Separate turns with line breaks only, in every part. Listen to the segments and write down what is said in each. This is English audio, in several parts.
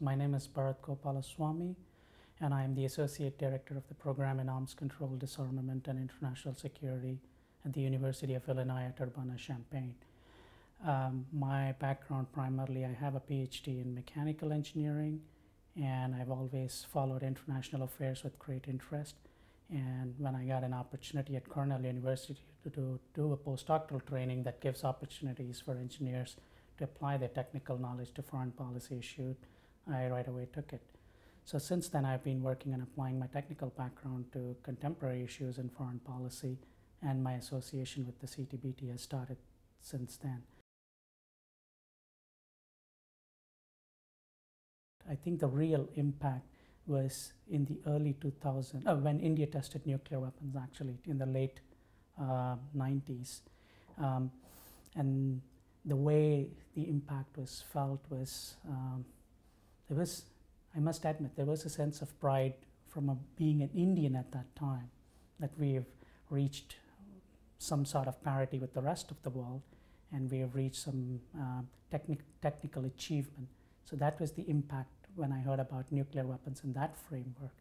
My name is Bharath Gopalaswamy, and I am the Associate Director of the Program in Arms Control, Disarmament, and International Security at the University of Illinois at Urbana-Champaign. My background primarily, I have a PhD in mechanical engineering, and I've always followed international affairs with great interest. And when I got an opportunity at Cornell University to do a postdoctoral training that gives opportunities for engineers to apply their technical knowledge to foreign policy issues, I right away took it. So since then, I've been working on applying my technical background to contemporary issues in foreign policy, and my association with the CTBT has started since then. I think the real impact was in the early 2000s, when India tested nuclear weapons, actually, in the late 90s. And the way the impact was felt was, I must admit, there was a sense of pride from being an Indian at that time, that we've reached some sort of parity with the rest of the world, and we have reached some technical achievement. So that was the impact when I heard about nuclear weapons in that framework.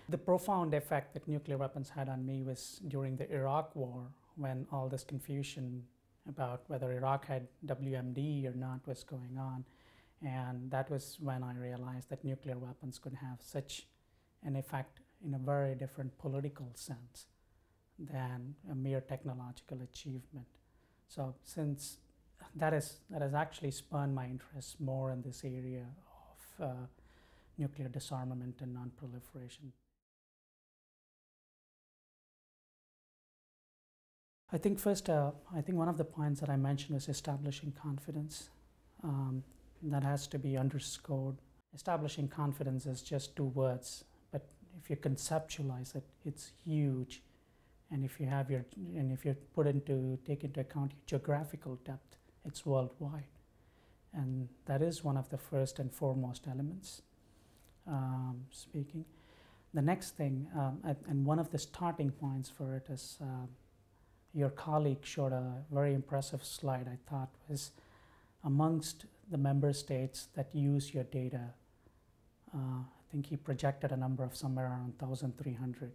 The profound effect that nuclear weapons had on me was during the Iraq War, when all this confusion about whether Iraq had WMD or not was going on. And that was when I realized that nuclear weapons could have such an effect in a very different political sense than a mere technological achievement. So since that has actually spurred my interest more in this area of nuclear disarmament and non-proliferation. I think first, I think one of the points that I mentioned was establishing confidence. That has to be underscored. Establishing confidence is just two words, but if you conceptualize it, it's huge. And if you have take into account your geographical depth, it's worldwide. And that is one of the first and foremost elements, speaking. The next thing, and one of the starting points for it is, your colleague showed a very impressive slide, I thought, was amongst the member states that use your data. I think he projected a number of somewhere around 1,300.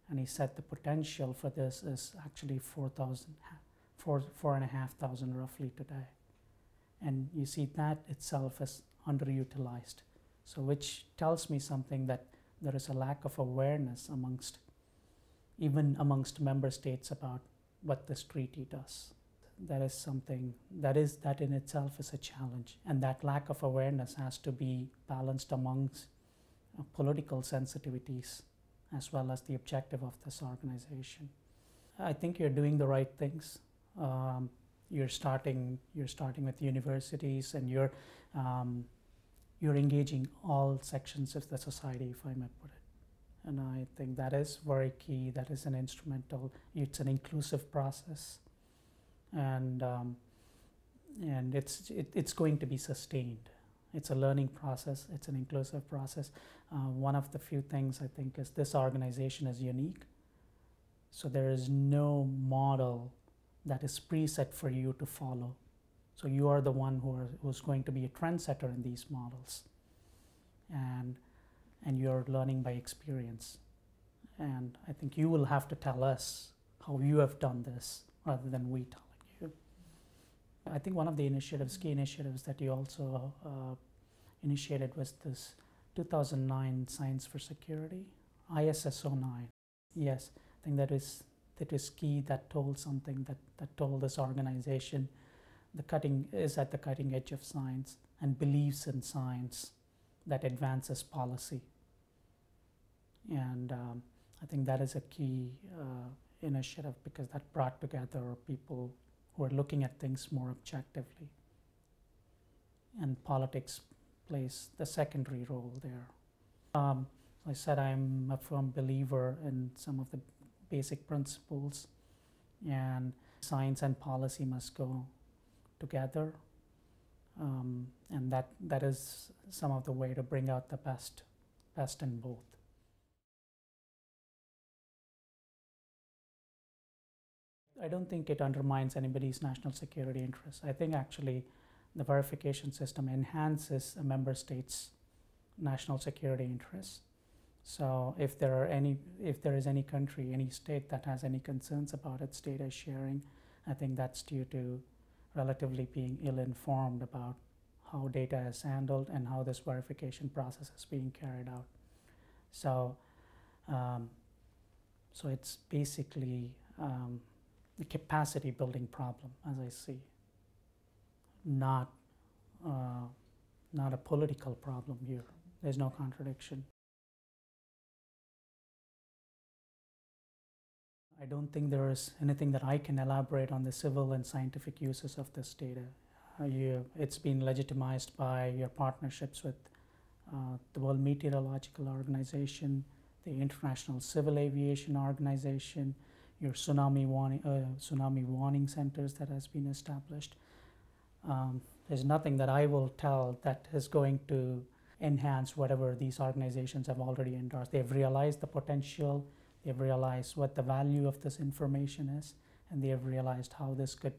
And he said the potential for this is actually 4,500 roughly today. And you see that itself is underutilized. So which tells me something, that there is a lack of awareness even amongst member states about what this treaty does. That is something that in itself is a challenge. And that lack of awareness has to be balanced amongst political sensitivities as well as the objective of this organization. I think you're doing the right things. You're starting with universities, and you're engaging all sections of the society, if I may put it. And I think that is very key. That is an instrumental. It's an inclusive process, and it's going to be sustained. It's a learning process. It's an inclusive process. One of the few things I think is this organization is unique. So there is no model that is preset for you to follow. So you are the one who's going to be a trendsetter in these models. And you're learning by experience. And I think you will have to tell us how you have done this rather than we telling you. I think one of the key initiatives that you also initiated was this 2009 Science for Security, ISSO 9. Yes, I think that was key. That told something, that told this organization is at the cutting edge of science and believes in science that advances policy. And I think that is a key initiative, because that brought together people who are looking at things more objectively. And politics plays the secondary role there. I said I'm a firm believer in some of the basic principles, and science and policy must go together. And that is some of the way to bring out the best in both. I don't think it undermines anybody's national security interests. I think actually the verification system enhances a member state's national security interests. So if there is any country, any state that has any concerns about its data sharing, I think that's due to relatively being ill-informed about how data is handled and how this verification process is being carried out. So, so it's basically a capacity building problem, as I see, not a political problem here. There's no contradiction. I don't think there is anything that I can elaborate on the civil and scientific uses of this data. It's been legitimized by your partnerships with the World Meteorological Organization, the International Civil Aviation Organization, your tsunami warning centers that has been established. There's nothing that I will tell that is going to enhance whatever these organizations have already endorsed. They've realized the potential, they've realized what the value of this information is, and they have realized how this could,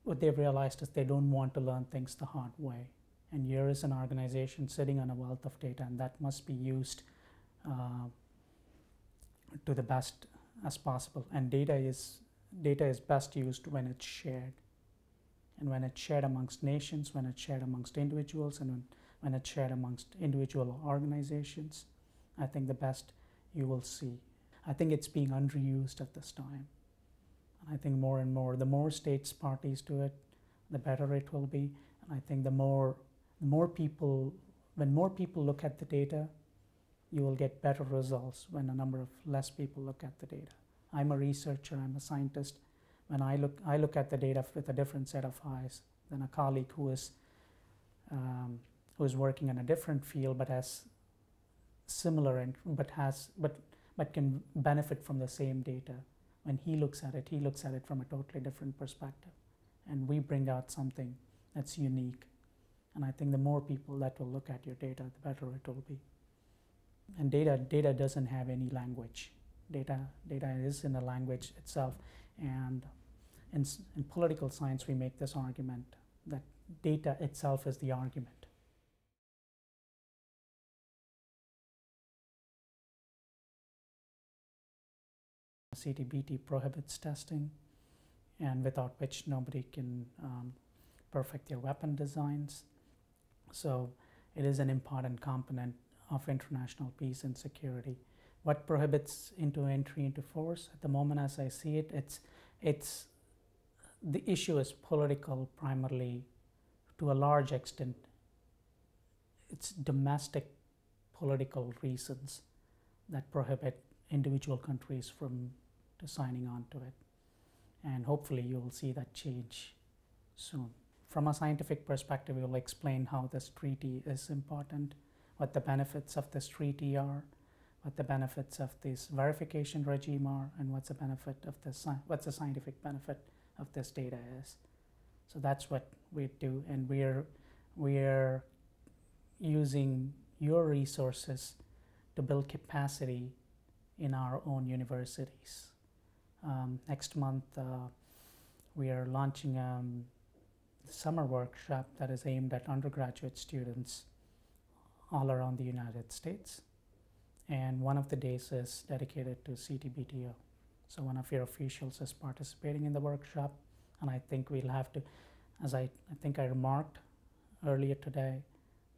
what they've realized is they don't want to learn things the hard way. And here is an organization sitting on a wealth of data, and that must be used to the best as possible. And data is best used when it's shared. And when it's shared amongst nations, when it's shared amongst individuals, and when it's shared amongst individual organizations, I think the best you will see. I think it's being underused at this time. And I think more and more, the more states parties to it, the better it will be. And I think when more people look at the data, you will get better results when a number of less people look at the data. I'm a researcher, I'm a scientist. When I look at the data with a different set of eyes than a colleague who is working in a different field but has similar but can benefit from the same data. When he looks at it from a totally different perspective, and we bring out something that's unique. And I think the more people that will look at your data, the better it will be. And data doesn't have any language. Data is in a language itself. And in political science, we make this argument that data itself is the argument. CTBT prohibits testing, and without which nobody can perfect their weapon designs. So it is an important component of international peace and security. What prohibits entry into force? At the moment, as I see it, the issue is political primarily. To a large extent, it's domestic political reasons that prohibit individual countries from signing on to it. And hopefully you will see that change soon. From a scientific perspective, we will explain how this treaty is important, what the benefits of this treaty are, what the benefits of this verification regime are, and what's the scientific benefit of this data is. So that's what we do, and we're using your resources to build capacity in our own universities. Next month, we are launching a summer workshop that is aimed at undergraduate students all around the United States. And one of the days is dedicated to CTBTO. So one of your officials is participating in the workshop, and I think we'll have to, as I think I remarked earlier today,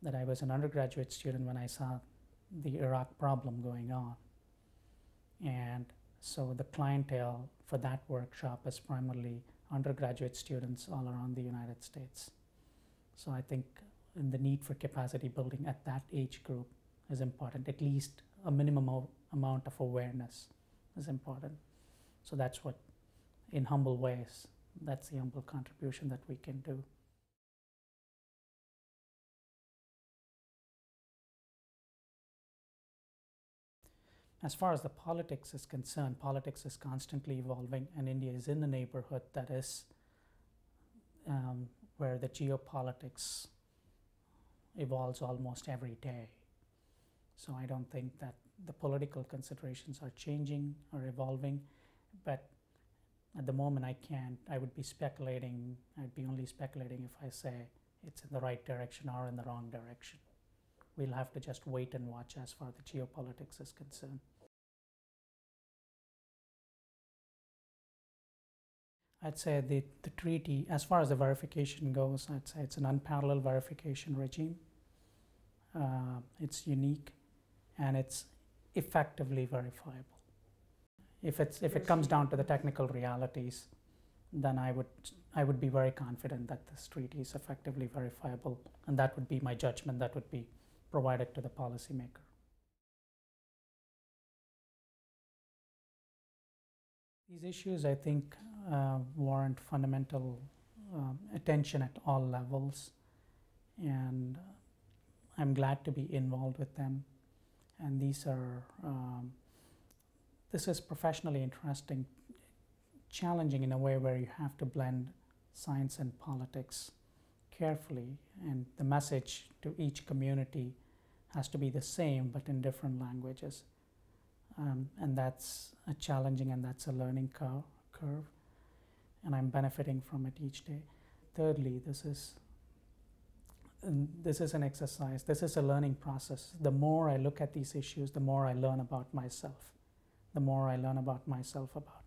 that I was an undergraduate student when I saw the Iraq problem going on. And so the clientele for that workshop is primarily undergraduate students all around the United States. So I think the need for capacity building at that age group is important. At least a minimum amount of awareness is important. So that's what, in humble ways, that's the humble contribution that we can do. As far as the politics is concerned, politics is constantly evolving, and India is in a neighborhood that is where the geopolitics evolves almost every day. So I don't think that the political considerations are changing or evolving, but at the moment I would be speculating, I'd be only speculating if I say it's in the right direction or in the wrong direction. We'll have to just wait and watch as far as the geopolitics is concerned. I'd say the treaty, as far as the verification goes, I'd say it's an unparalleled verification regime. It's unique, and it's effectively verifiable. If it comes down to the technical realities, then I would be very confident that this treaty is effectively verifiable, and that would be my judgment that would be provided to the policymaker. These issues, I think, warrant fundamental attention at all levels, and I'm glad to be involved with them. And these are, this is professionally interesting, challenging in a way where you have to blend science and politics carefully, and the message to each community has to be the same but in different languages. And that's a challenging, and that's a learning curve, and I'm benefiting from it each day. Thirdly, this is an exercise, this is a learning process. The more I look at these issues, the more I learn about myself. The more I learn about myself, about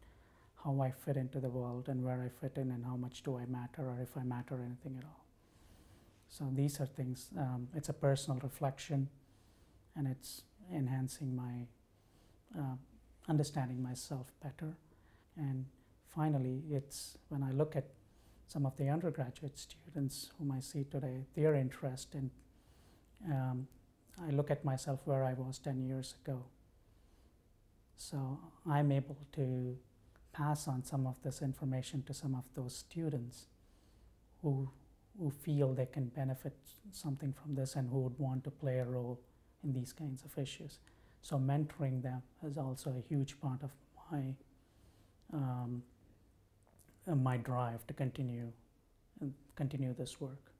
how I fit into the world and where I fit in and how much do I matter, or if I matter anything at all. So these are things, it's a personal reflection, and it's enhancing my understanding myself better. And finally, it's when I look at some of the undergraduate students whom I see today, their interest in, I look at myself where I was 10 years ago. So I'm able to pass on some of this information to some of those students who feel they can benefit something from this and who would want to play a role in these kinds of issues. So mentoring them is also a huge part of my drive to continue this work.